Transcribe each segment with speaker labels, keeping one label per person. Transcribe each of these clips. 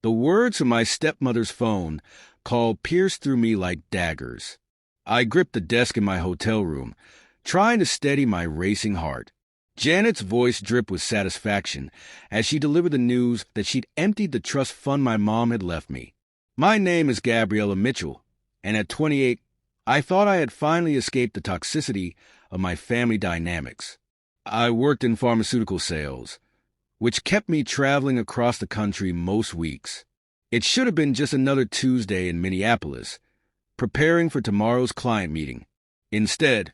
Speaker 1: The words from my stepmother's phone call pierced through me like daggers. I gripped the desk in my hotel room, trying to steady my racing heart. Janet's voice dripped with satisfaction as she delivered the news that she'd emptied the trust fund my mom had left me. My name is Gabriella Mitchell, and at 28, I thought I had finally escaped the toxicity of my family dynamics. I worked in pharmaceutical sales, which kept me traveling across the country most weeks. It should have been just another Tuesday in Minneapolis, preparing for tomorrow's client meeting. Instead,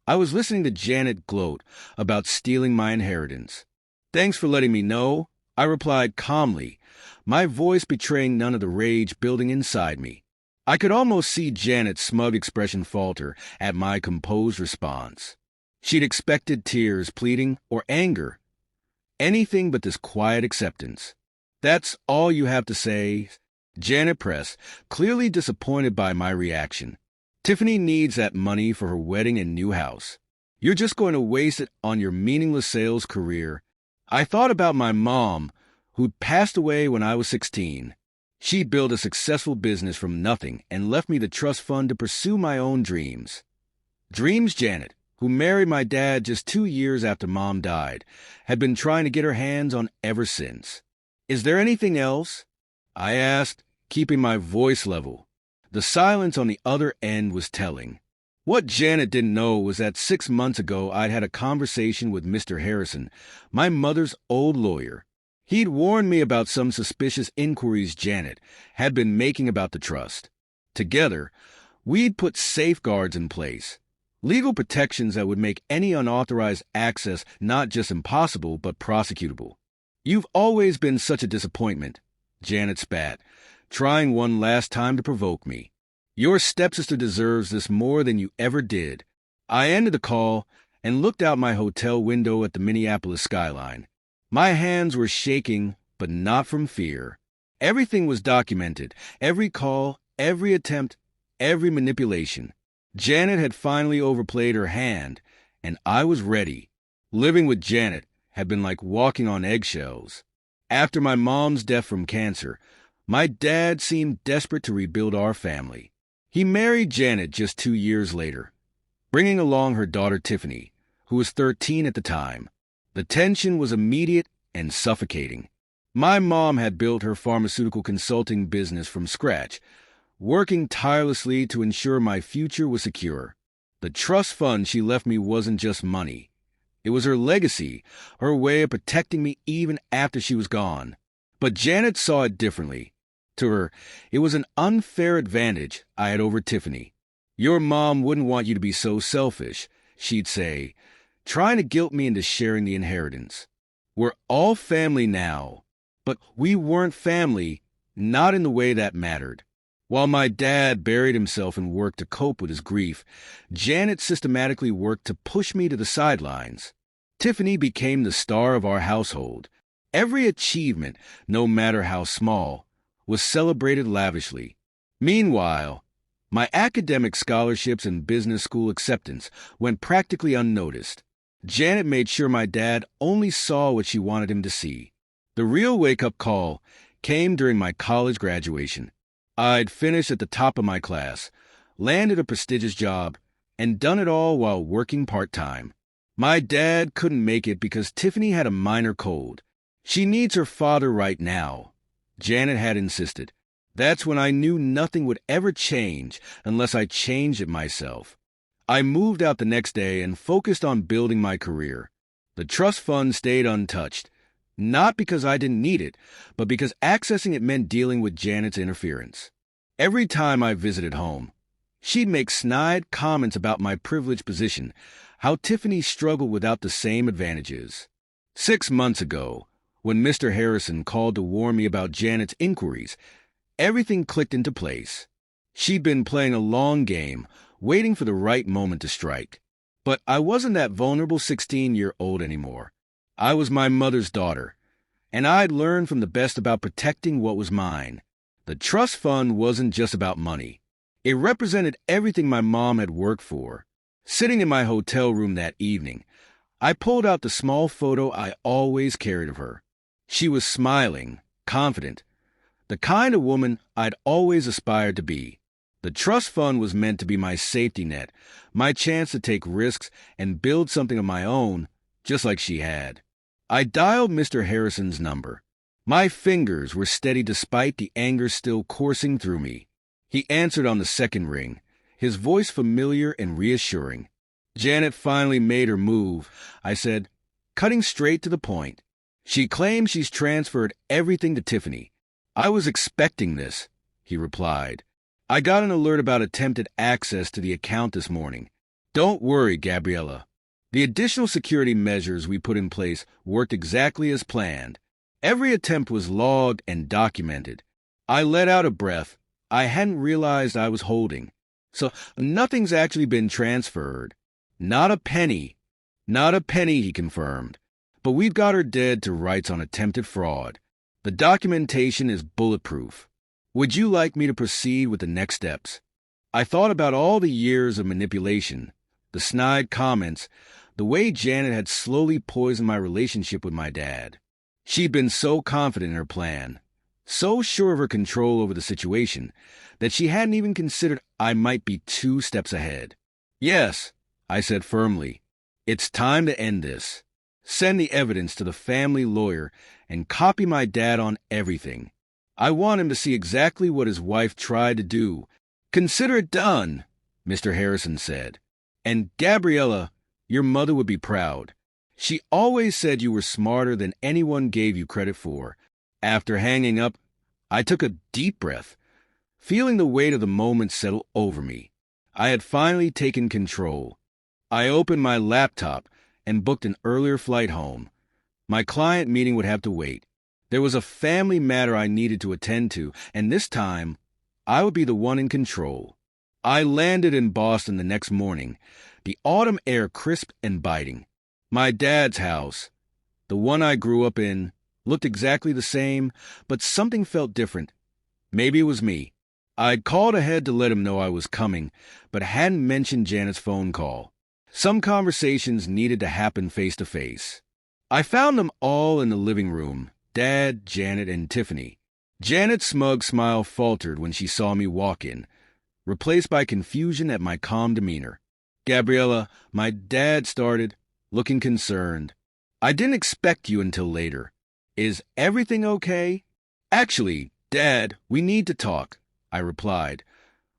Speaker 1: I was listening to Janet gloat about stealing my inheritance. "Thanks for letting me know," I replied calmly, my voice betraying none of the rage building inside me. I could almost see Janet's smug expression falter at my composed response. She'd expected tears, pleading, or anger. Anything but this quiet acceptance. "That's all you have to say?" Janet pressed, clearly disappointed by my reaction. "Tiffany needs that money for her wedding and new house. You're just going to waste it on your meaningless sales career." I thought about my mom, who'd passed away when I was 16. She built a successful business from nothing and left me the trust fund to pursue my own dreams. Dreams Janet, who married my dad just 2 years after Mom died, had been trying to get her hands on ever since. "Is there anything else?" I asked, keeping my voice level. The silence on the other end was telling. What Janet didn't know was that 6 months ago I'd had a conversation with Mr. Harrison, my mother's old lawyer. He'd warned me about some suspicious inquiries Janet had been making about the trust. Together, we'd put safeguards in place. Legal protections that would make any unauthorized access not just impossible, but prosecutable. "You've always been such a disappointment," Janet spat, trying one last time to provoke me. "Your stepsister deserves this more than you ever did." I ended the call and looked out my hotel window at the Minneapolis skyline. My hands were shaking, but not from fear. Everything was documented, every call, every attempt, every manipulation. Janet had finally overplayed her hand, and I was ready. Living with Janet had been like walking on eggshells. After my mom's death from cancer, my dad seemed desperate to rebuild our family. He married Janet just 2 years later, bringing along her daughter Tiffany, who was 13 at the time. The tension was immediate and suffocating. My mom had built her pharmaceutical consulting business from scratch, working tirelessly to ensure my future was secure. The trust fund she left me wasn't just money. It was her legacy, her way of protecting me even after she was gone. But Janet saw it differently. To her, it was an unfair advantage I had over Tiffany. "Your mom wouldn't want you to be so selfish," she'd say, trying to guilt me into sharing the inheritance. "We're all family now." But we weren't family, not in the way that mattered. While my dad buried himself in work to cope with his grief, Janet systematically worked to push me to the sidelines. Tiffany became the star of our household. Every achievement, no matter how small, was celebrated lavishly. Meanwhile, my academic scholarships and business school acceptance went practically unnoticed. Janet made sure my dad only saw what she wanted him to see. The real wake-up call came during my college graduation. I'd finished at the top of my class, landed a prestigious job, and done it all while working part-time. My dad couldn't make it because Tiffany had a minor cold. "She needs her father right now," Janet had insisted. That's when I knew nothing would ever change unless I changed it myself. I moved out the next day and focused on building my career. The trust fund stayed untouched, not because I didn't need it, but because accessing it meant dealing with Janet's interference. Every time I visited home, she'd make snide comments about my privileged position, how Tiffany struggled without the same advantages. 6 months ago, when Mr. Harrison called to warn me about Janet's inquiries, everything clicked into place. She'd been playing a long game, waiting for the right moment to strike. But I wasn't that vulnerable 16-year-old anymore. I was my mother's daughter, and I'd learned from the best about protecting what was mine. The trust fund wasn't just about money. It represented everything my mom had worked for. Sitting in my hotel room that evening, I pulled out the small photo I always carried of her. She was smiling, confident, The kind of woman I'd always aspired to be. The trust fund was meant to be my safety net, my chance to take risks and build something of my own, just like she had. I dialed Mr. Harrison's number. My fingers were steady despite the anger still coursing through me. He answered on the second ring, his voice familiar and reassuring. Janet finally made her move, I said, cutting straight to the point. She claims she's transferred everything to Tiffany. I was expecting this, he replied. I got an alert about attempted access to the account this morning. Don't worry, Gabriella. The additional security measures we put in place worked exactly as planned. Every attempt was logged and documented. I let out a breath I hadn't realized I was holding. So nothing's actually been transferred. Not a penny. Not a penny, he confirmed. But we've got her dead to rights on attempted fraud. The documentation is bulletproof. Would you like me to proceed with the next steps? I thought about all the years of manipulation, the snide comments, the way Janet had slowly poisoned my relationship with my dad. She'd been so confident in her plan, so sure of her control over the situation, that she hadn't even considered I might be 2 steps ahead. Yes, I said firmly, it's time to end this. Send the evidence to the family lawyer and copy my dad on everything. I want him to see exactly what his wife tried to do. Consider it done, Mr. Harrison said. And Gabriella, your mother would be proud. She always said you were smarter than anyone gave you credit for. After hanging up, I took a deep breath, feeling the weight of the moment settle over me. I had finally taken control. I opened my laptop and booked an earlier flight home. My client meeting would have to wait. There was a family matter I needed to attend to, and this time, I would be the one in control. I landed in Boston the next morning, the autumn air crisp and biting. My dad's house, the one I grew up in, looked exactly the same, but something felt different. Maybe it was me. I'd called ahead to let him know I was coming, but hadn't mentioned Janet's phone call. Some conversations needed to happen face-to-face. I found them all in the living room, Dad, Janet, and Tiffany. Janet's smug smile faltered when she saw me walk in, replaced by confusion at my calm demeanor. Gabriella, my dad started, looking concerned. I didn't expect you until later. Is everything okay? Actually, Dad, we need to talk, I replied,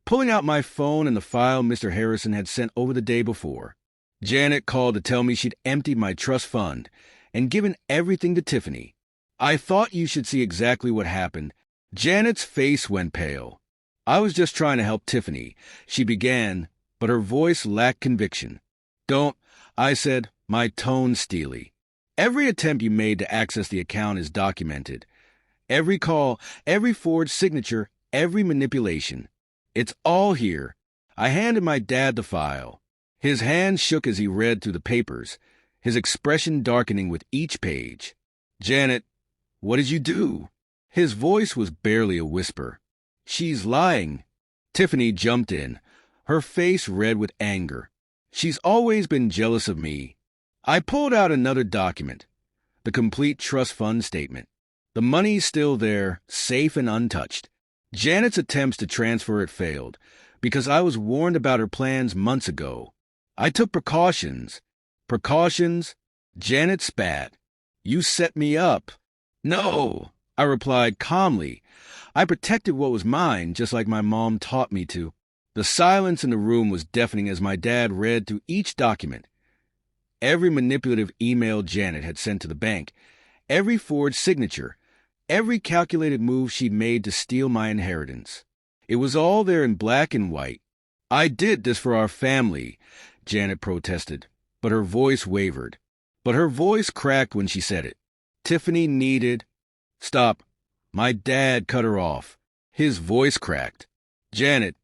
Speaker 1: pulling out my phone and the file Mr. Harrison had sent over the day before. Janet called to tell me she'd emptied my trust fund and given everything to Tiffany. I thought you should see exactly what happened. Janet's face went pale. I was just trying to help Tiffany, she began, but her voice lacked conviction. Don't, I said, my tone steely. Every attempt you made to access the account is documented. Every call, every forged signature, every manipulation. It's all here. I handed my dad the file. His hand shook as he read through the papers, his expression darkening with each page. Janet, what did you do? His voice was barely a whisper. She's lying. Tiffany jumped in, her face red with anger. She's always been jealous of me. I pulled out another document, the complete trust fund statement. The money's still there, safe and untouched. Janet's attempts to transfer it failed, because I was warned about her plans months ago. I took precautions. Precautions? Janet spat. You set me up. No, I replied calmly. I protected what was mine, just like my mom taught me to. The silence in the room was deafening as my dad read through each document. Every manipulative email Janet had sent to the bank, every forged signature, every calculated move she'd made to steal my inheritance. It was all there in black and white. I did this for our family, Janet protested, but her voice wavered. But her voice cracked when she said it. Tiffany needed... Stop. My dad cut her off. His voice cracked. Janet,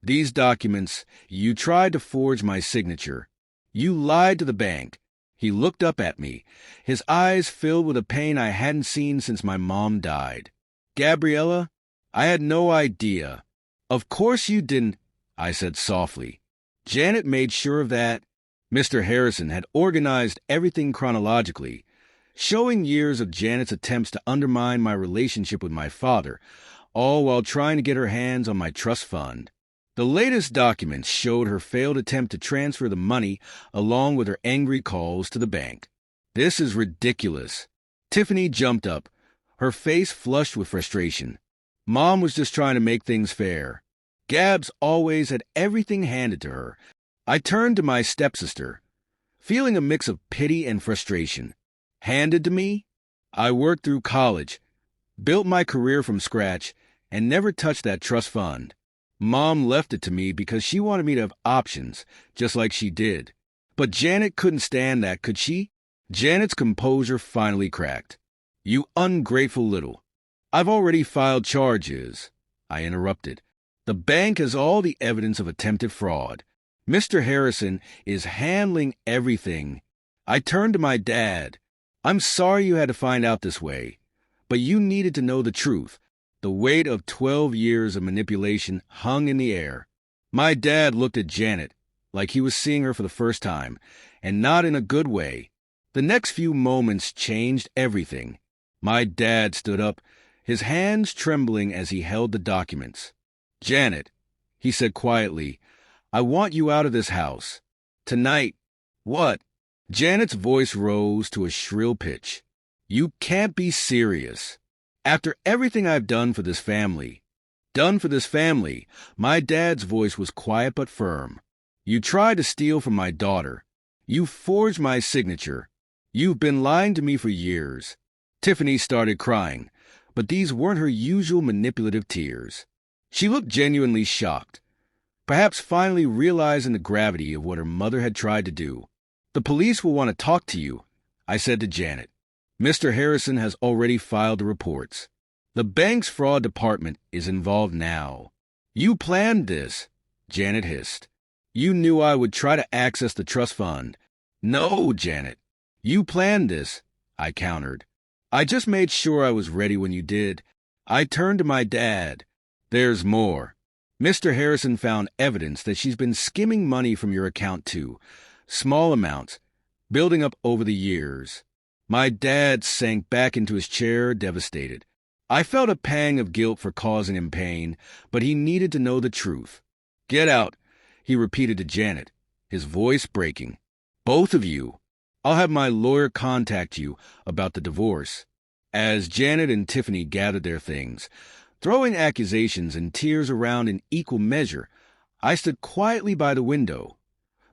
Speaker 1: these documents, you tried to forge my signature. You lied to the bank. He looked up at me, his eyes filled with a pain I hadn't seen since my mom died. Gabriella, I had no idea. Of course you didn't, I said softly. Janet made sure of that. Mr. Harrison had organized everything chronologically. showing years of Janet's attempts to undermine my relationship with my father, all while trying to get her hands on my trust fund. The latest documents showed her failed attempt to transfer the money along with her angry calls to the bank. "This is ridiculous." Tiffany jumped up, her face flushed with frustration. Mom was just trying to make things fair. Gabs always had everything handed to her. I turned to my stepsister, feeling a mix of pity and frustration. Handed to me? I worked through college, built my career from scratch, and never touched that trust fund. Mom left it to me because she wanted me to have options, just like she did. But Janet couldn't stand that, could she? Janet's composure finally cracked. "You ungrateful little." "I've already filed charges," I interrupted. "The bank has all the evidence of attempted fraud. Mr. Harrison is handling everything." I turned to my dad. "I'm sorry you had to find out this way, but you needed to know the truth." The weight of 12 years of manipulation hung in the air. My dad looked at Janet like he was seeing her for the first time, and not in a good way. The next few moments changed everything. My dad stood up, his hands trembling as he held the documents. "Janet," he said quietly, "I want you out of this house. Tonight." "What?" Janet's voice rose to a shrill pitch. "You can't be serious. After everything I've done for this family." "Done for this family." My dad's voice was quiet but firm. "You tried to steal from my daughter. You forged my signature. You've been lying to me for years." Tiffany started crying, but these weren't her usual manipulative tears. She looked genuinely shocked, perhaps finally realizing the gravity of what her mother had tried to do. "The police will want to talk to you," I said to Janet. "Mr. Harrison has already filed the reports. The bank's fraud department is involved now." "You planned this," Janet hissed. "You knew I would try to access the trust fund." "No, Janet. You planned this," I countered. "I just made sure I was ready when you did." I turned to my dad. "There's more. Mr. Harrison found evidence that she's been skimming money from your account too. Small amounts, building up over the years." My dad sank back into his chair, devastated. I felt a pang of guilt for causing him pain, but he needed to know the truth. "Get out," he repeated to Janet, his voice breaking. "Both of you. I'll have my lawyer contact you about the divorce." As Janet and Tiffany gathered their things, throwing accusations and tears around in equal measure, I stood quietly by the window,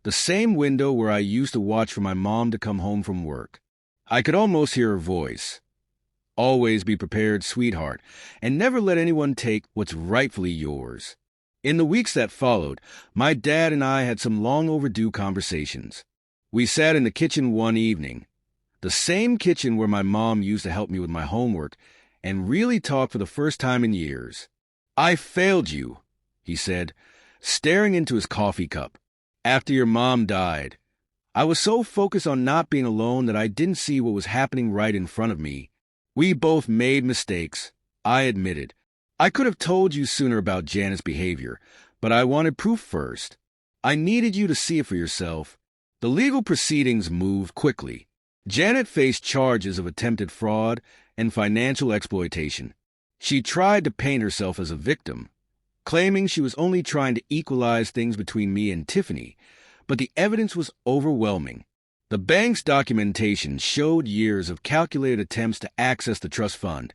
Speaker 1: the same window where I used to watch for my mom to come home from work. I could almost hear her voice. "Always be prepared, sweetheart, and never let anyone take what's rightfully yours." In the weeks that followed, my dad and I had some long overdue conversations. We sat in the kitchen one evening, the same kitchen where my mom used to help me with my homework, and really talked for the first time in years. "I failed you," he said, staring into his coffee cup. "After your mom died, I was so focused on not being alone that I didn't see what was happening right in front of me. We both made mistakes," I admitted. "I could have told you sooner about Janet's behavior, but I wanted proof first. I needed you to see it for yourself." The legal proceedings moved quickly. Janet faced charges of attempted fraud and financial exploitation. She tried to paint herself as a victim, claiming she was only trying to equalize things between me and Tiffany, but the evidence was overwhelming. The bank's documentation showed years of calculated attempts to access the trust fund,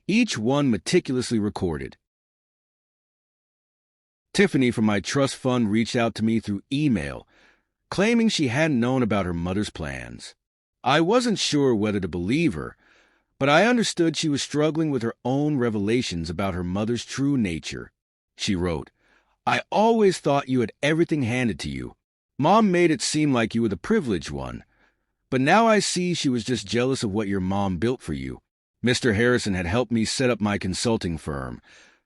Speaker 1: each one meticulously recorded. Tiffany from my trust fund reached out to me through email, claiming she hadn't known about her mother's plans. I wasn't sure whether to believe her, but I understood she was struggling with her own revelations about her mother's true nature. She wrote, "I always thought you had everything handed to you. Mom made it seem like you were the privileged one, but now I see she was just jealous of what your mom built for you. Mr. Harrison had helped me set up my consulting firm,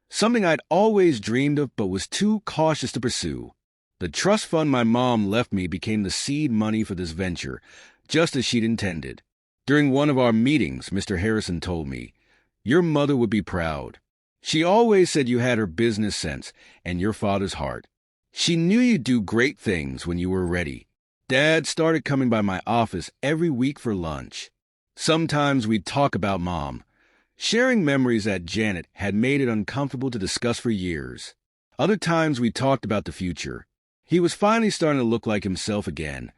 Speaker 1: something I'd always dreamed of but was too cautious to pursue. The trust fund my mom left me became the seed money for this venture, just as she'd intended. During one of our meetings, Mr. Harrison told me, 'Your mother would be proud. She always said you had her business sense and your father's heart. She knew you'd do great things when you were ready.' Dad started coming by my office every week for lunch. Sometimes we'd talk about Mom, sharing memories that Janet had made it uncomfortable to discuss for years. Other times we talked about the future. He was finally starting to look like himself again.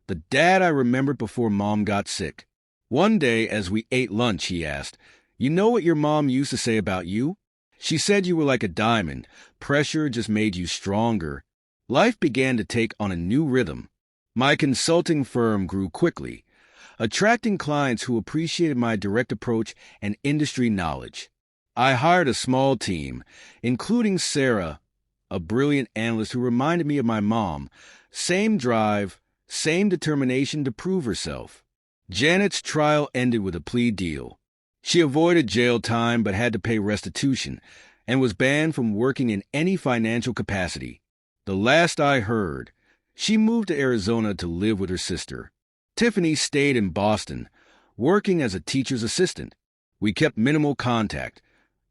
Speaker 1: The dad I remembered before Mom got sick. One day, as we ate lunch, he asked, "You know what your mom used to say about you? She said you were like a diamond. Pressure just made you stronger." Life began to take on a new rhythm. My consulting firm grew quickly, attracting clients who appreciated my direct approach and industry knowledge. I hired a small team, including Sarah, a brilliant analyst who reminded me of my mom. Same drive, same determination to prove herself. Janet's trial ended with a plea deal. She avoided jail time but had to pay restitution and was banned from working in any financial capacity. The last I heard, she moved to Arizona to live with her sister. Tiffany stayed in Boston, working as a teacher's assistant. We kept minimal contact,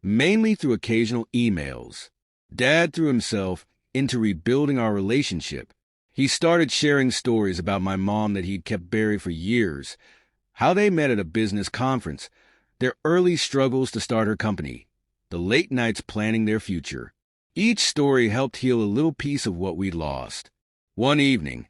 Speaker 1: mainly through occasional emails. Dad threw himself into rebuilding our relationship. He started sharing stories about my mom that he'd kept buried for years, how they met at a business conference, their early struggles to start her company, the late nights planning their future. Each story helped heal a little piece of what we'd lost. One evening,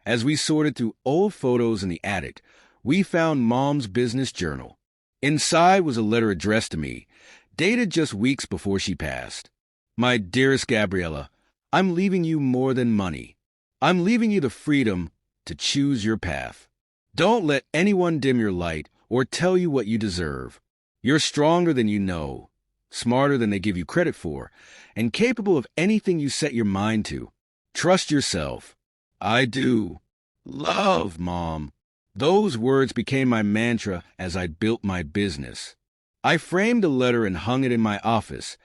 Speaker 1: as we sorted through old photos in the attic, we found Mom's business journal. Inside was a letter addressed to me, dated just weeks before she passed. "My dearest Gabriella, I'm leaving you more than money. I'm leaving you the freedom to choose your path. Don't let anyone dim your light or tell you what you deserve. You're stronger than you know, smarter than they give you credit for, and capable of anything you set your mind to. Trust yourself. I do. Love, Mom." Those words became my mantra as I built my business. I framed the letter and hung it in my office,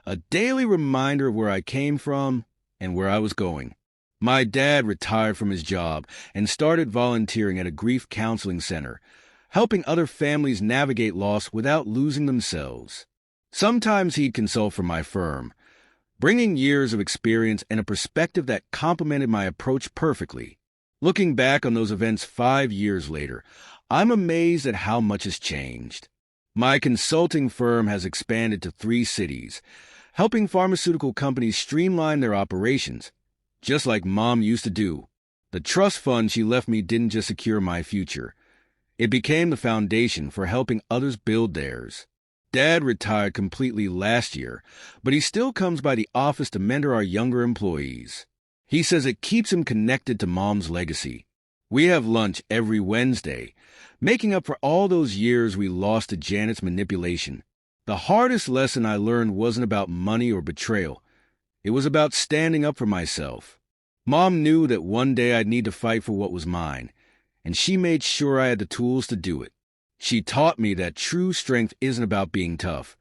Speaker 1: a daily reminder of where I came from and where I was going. My dad retired from his job and started volunteering at a grief counseling center, helping other families navigate loss without losing themselves. Sometimes he'd consult for my firm, bringing years of experience and a perspective that complemented my approach perfectly. Looking back on those events 5 years later, I'm amazed at how much has changed. My consulting firm has expanded to 3 cities, helping pharmaceutical companies streamline their operations, just like Mom used to do. The trust fund she left me didn't just secure my future. It became the foundation for helping others build theirs. Dad retired completely last year, but he still comes by the office to mentor our younger employees. He says it keeps him connected to Mom's legacy. We have lunch every Wednesday, making up for all those years we lost to Janet's manipulation. The hardest lesson I learned wasn't about money or betrayal. It was about standing up for myself. Mom knew that one day I'd need to fight for what was mine, and she made sure I had the tools to do it. She taught me that true strength isn't about being tough.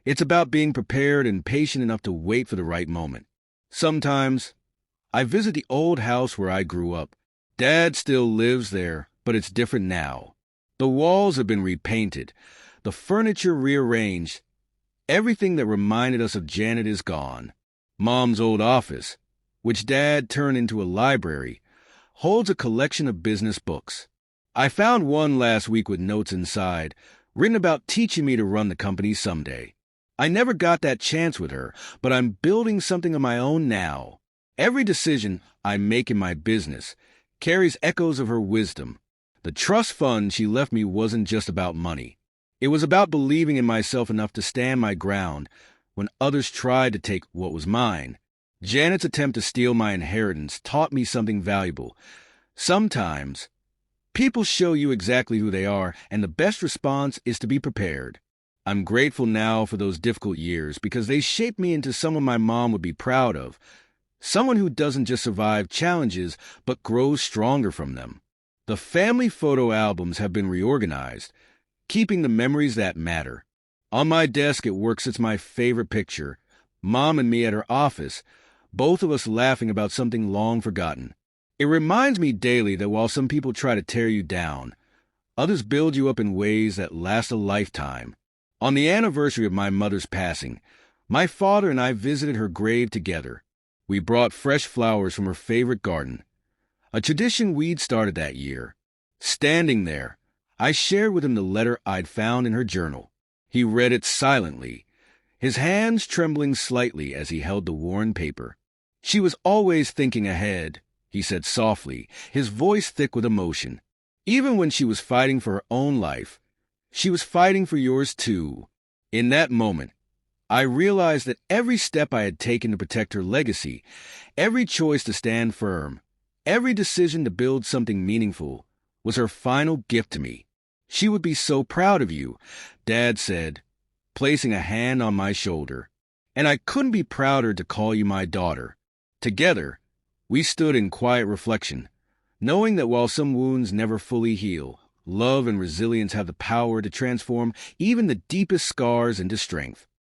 Speaker 1: It's about being prepared and patient enough to wait for the right moment. Sometimes, I visit the old house where I grew up. Dad still lives there, but it's different now. The walls have been repainted, the furniture rearranged. Everything that reminded us of Janet is gone. Mom's old office, which Dad turned into a library, holds a collection of business books. I found one last week with notes inside, written about teaching me to run the company someday. I never got that chance with her, but I'm building something of my own now. Every decision I make in my business carries echoes of her wisdom. The trust fund she left me wasn't just about money. It was about believing in myself enough to stand my ground when others tried to take what was mine. Janet's attempt to steal my inheritance taught me something valuable. Sometimes, people show you exactly who they are, and the best response is to be prepared. I'm grateful now for those difficult years because they shaped me into someone my mom would be proud of. Someone who doesn't just survive challenges, but grows stronger from them. The family photo albums have been reorganized, keeping the memories that matter. On my desk at work sits my favorite picture, Mom and me at her office, both of us laughing about something long forgotten. It reminds me daily that while some people try to tear you down, others build you up in ways that last a lifetime. On the anniversary of my mother's passing, my father and I visited her grave together. We brought fresh flowers from her favorite garden, a tradition we'd started that year. Standing there, I shared with him the letter I'd found in her journal. He read it silently, his hands trembling slightly as he held the worn paper. "She was always thinking ahead," he said softly, his voice thick with emotion. "Even when she was fighting for her own life, she was fighting for yours too." In that moment, I realized that every step I had taken to protect her legacy, every choice to stand firm, every decision to build something meaningful, was her final gift to me. "She would be so proud of you," Dad said, placing a hand on my shoulder. "And I couldn't be prouder to call you my daughter." Together, we stood in quiet reflection, knowing that while some wounds never fully heal, love and resilience have the power to transform even the deepest scars into strength.